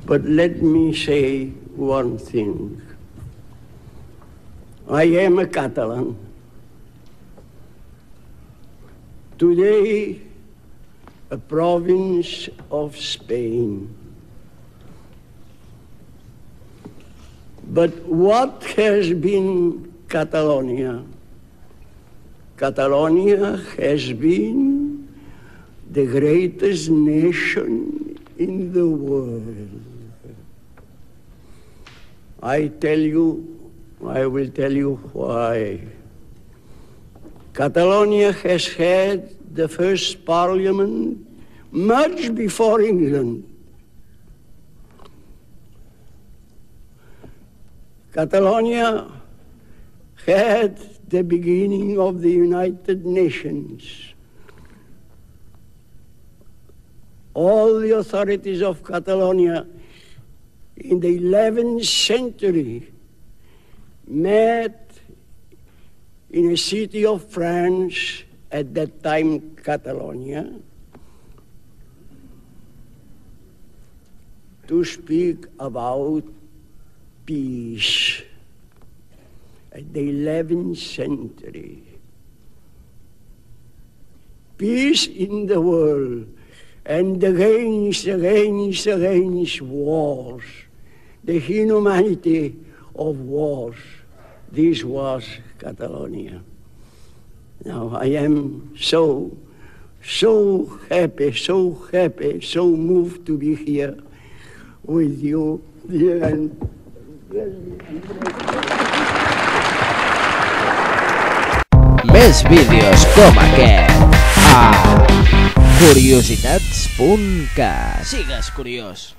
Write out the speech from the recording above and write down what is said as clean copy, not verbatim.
But let me say one thing. I am a Catalan. Today, a province of Spain. But what has been Catalonia? Catalonia has been the greatest nation in the world. I will tell you why. Catalonia has had the first parliament much before England. Catalonia had the beginning of the United Nations. All the authorities of Catalonia in the 11th century met in a city of France, at that time Catalonia, to speak about peace. At the 11th century. Peace in the world, and against wars, the inhumanity of wars. This was Catalonia. Now I am so happy, so moved to be here with you, dear. Més vídeos com aquest a curiositats.cat. Sigues curiós.